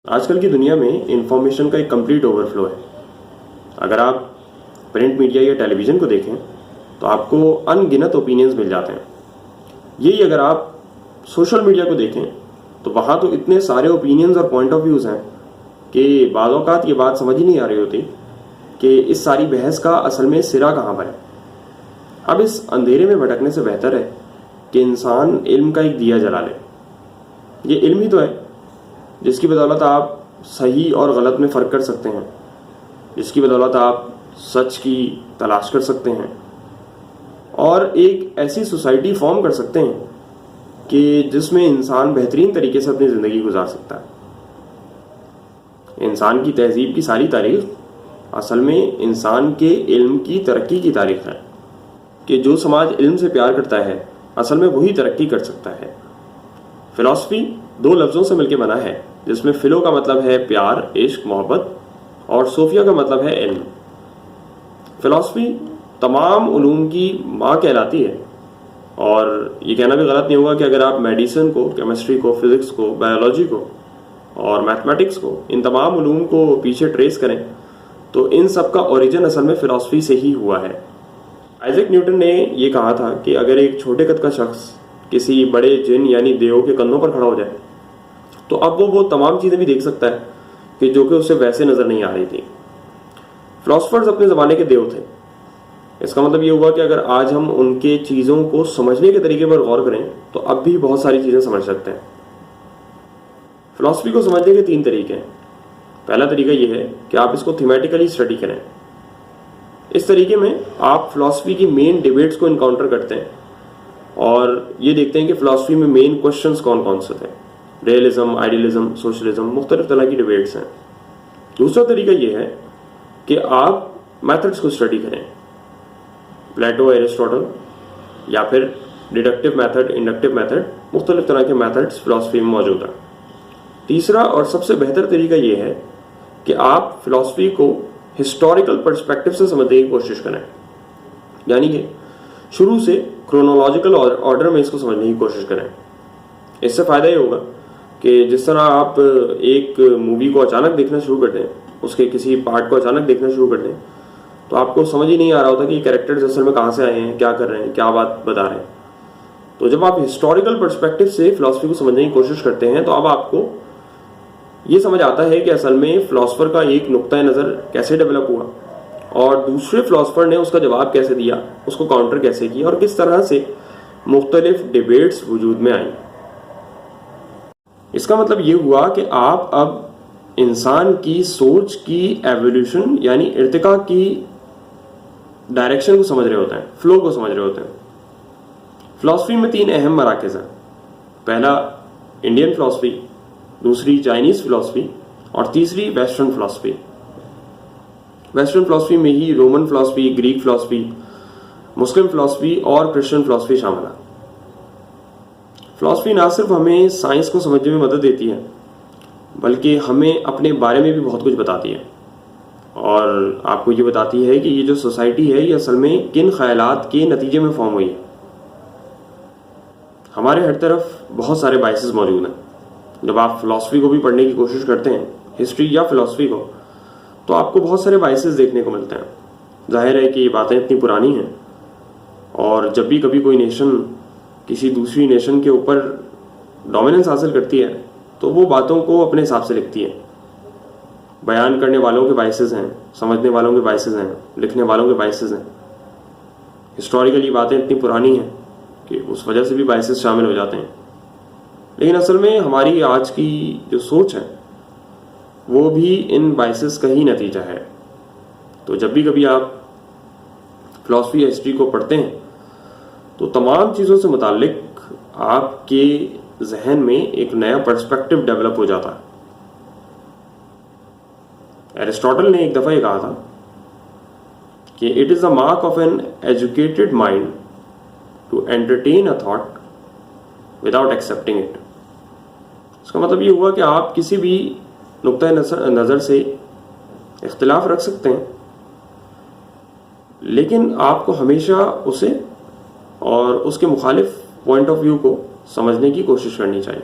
आजकल की दुनिया में इंफॉर्मेशन का एक कंप्लीट ओवरफ्लो है। अगर आप प्रिंट मीडिया या टेलीविज़न को देखें तो आपको अनगिनत ओपिनियंस मिल जाते हैं। यही अगर आप सोशल मीडिया को देखें तो वहाँ तो इतने सारे ओपिनियंस और पॉइंट ऑफ व्यूज़ हैं कि बाज़ औक़ात ये बात समझ ही नहीं आ रही होती कि इस सारी बहस का असल में सिरा कहाँ पर है। अब इस अंधेरे में भटकने से बेहतर है कि इंसान इल्म का एक दिया जला ले। ये इल्म ही तो है जिसकी बदौलत आप सही और गलत में फ़र्क कर सकते हैं, जिसकी बदौलत आप सच की तलाश कर सकते हैं और एक ऐसी सोसाइटी फॉर्म कर सकते हैं कि जिसमें इंसान बेहतरीन तरीके से अपनी ज़िंदगी गुजार सकता है। इंसान की तहज़ीब की सारी तारीख़ असल में इंसान के इल्म की तरक्की की तारीख़ है कि जो समाज इल्म से प्यार करता है असल में वही तरक्की कर सकता है। फ़िलॉसफ़ी दो लफ्ज़ों से मिलकर बना है जिसमें फ़िलो का मतलब है प्यार, इश्क, मोहब्बत और सोफिया का मतलब है इल्म। फ़िलॉसफ़ी तमाम उलूम की माँ कहलाती है और ये कहना भी गलत नहीं होगा कि अगर आप मेडिसिन को, केमिस्ट्री को, फिज़िक्स को, बायोलॉजी को और मैथमेटिक्स को, इन तमाम उलूम को पीछे ट्रेस करें तो इन सब का ओरिजिन असल में फ़िलॉसफ़ी से ही हुआ है। आइज़ैक न्यूटन ने ये कहा था कि अगर एक छोटे कद का शख्स किसी बड़े जिन यानी देव के कंधों पर खड़ा हो जाए तो अब वो तमाम चीज़ें भी देख सकता है कि जो कि उसे वैसे नज़र नहीं आ रही थी। फ़िलॉसफ़र्स अपने ज़माने के देव थे। इसका मतलब ये हुआ कि अगर आज हम उनके चीज़ों को समझने के तरीके पर गौर करें तो अब भी बहुत सारी चीज़ें समझ सकते हैं। फ़िलॉसफ़ी को समझने के तीन तरीके हैं। पहला तरीका ये है कि आप इसको थीमेटिकली स्टडी करें। इस तरीके में आप फ़िलॉसफ़ी की मेन डिबेट्स को इनकाउंटर करते हैं और ये देखते हैं कि फ़िलॉसफ़ी में मेन क्वेश्चंस कौन कौन से थे। रियलिज़म, आइडियलिज़म, सोशलिज़म, मुख्तलिफ तरह की डिबेट्स हैं। दूसरा तरीका ये है कि आप मेथड्स को स्टडी करें। प्लेटो, एरिस्टोटल या फिर डिडक्टिव मेथड, इंडक्टिव मेथड, मुख्तलिफ तरह के मेथड्स फ़िलॉसफ़ी में मौजूद हैं। तीसरा और सबसे बेहतर तरीका ये है कि आप फ़िलॉसफ़ी को हिस्टोरिकल पर्सपेक्टिव से समझने की कोशिश करें, यानी कि शुरू से क्रोनोलॉजिकल ऑर्डर में इसको समझने की कोशिश करें। इससे फ़ायदा ये होगा कि जिस तरह आप एक मूवी को अचानक देखना शुरू कर दें, उसके किसी पार्ट को अचानक देखना शुरू कर दें तो आपको समझ ही नहीं आ रहा होता कि कैरेक्टर्स असल में कहाँ से आए हैं, क्या कर रहे हैं, क्या बात बता रहे हैं। तो जब आप हिस्टोरिकल पर्सपेक्टिव से फ़िलॉसफ़ी को समझने की कोशिश करते हैं तो अब आपको ये समझ आता है कि असल में फ़िलॉसफ़र का एक नुक्ता नज़र कैसे डेवलप हुआ और दूसरे फ़िलॉसफ़र ने उसका जवाब कैसे दिया, उसको काउंटर कैसे किया और किस तरह से मुख्तलिफ डिबेट्स वजूद में आई। इसका मतलब ये हुआ कि आप अब इंसान की सोच की एवोल्यूशन यानी इर्तिका की डायरेक्शन को समझ रहे होते हैं, फ्लो को समझ रहे होते हैं। फ़िलॉसफ़ी में तीन अहम मराकज़ हैं। पहला इंडियन फ़िलॉसफ़ी, दूसरी चाइनीज़ फ़िलॉसफ़ी और तीसरी वेस्टर्न फ़िलॉसफ़ी। वेस्टर्न फ़िलॉसफ़ी में ही रोमन फ़िलॉसफ़ी, ग्रीक फ़िलॉसफ़ी, मुस्लिम फ़िलॉसफ़ी और क्रिश्चियन फ़िलॉसफ़ी शामिल है। फ़िलॉसफ़ी ना सिर्फ हमें साइंस को समझने में मदद देती है बल्कि हमें अपने बारे में भी बहुत कुछ बताती है और आपको ये बताती है कि ये जो सोसाइटी है ये असल में किन ख्यालात के नतीजे में फॉर्म हुई है। हमारे हर तरफ बहुत सारे बायसेस मौजूद हैं। जब आप फ़िलॉसफ़ी को भी पढ़ने की कोशिश करते हैं, हिस्ट्री या फ़िलॉसफ़ी को, तो आपको बहुत सारे बायसेस देखने को मिलते हैं। जाहिर है कि ये बातें इतनी पुरानी हैं और जब भी कभी कोई नेशन किसी दूसरी नेशन के ऊपर डोमिनेंस हासिल करती है तो वो बातों को अपने हिसाब से लिखती है। बयान करने वालों के बायसेस हैं, समझने वालों के बायसेस हैं, लिखने वालों के बायसेस हैं। हिस्टोरिकली बातें इतनी पुरानी हैं कि उस वजह से भी बायसेस शामिल हो जाते हैं। लेकिन असल में हमारी आज की जो सोच है वो भी इन बायसेस का ही नतीजा है। तो जब भी कभी आप फ़िलॉसफ़ी या हिस्ट्री को पढ़ते हैं तो तमाम चीज़ों से मुताल्लिक आपके जहन में एक नया पर्सपेक्टिव डेवलप हो जाता है। एरिस्टोटल ने एक दफ़ा ये कहा था कि it is the mark of an educated mind to entertain a thought without accepting it. इसका मतलब ये हुआ कि आप किसी भी नुक्ता नज़र से इख्तिलाफ रख सकते हैं लेकिन आपको हमेशा उसे और उसके मुखालिफ पॉइंट ऑफ व्यू को समझने की कोशिश करनी चाहिए।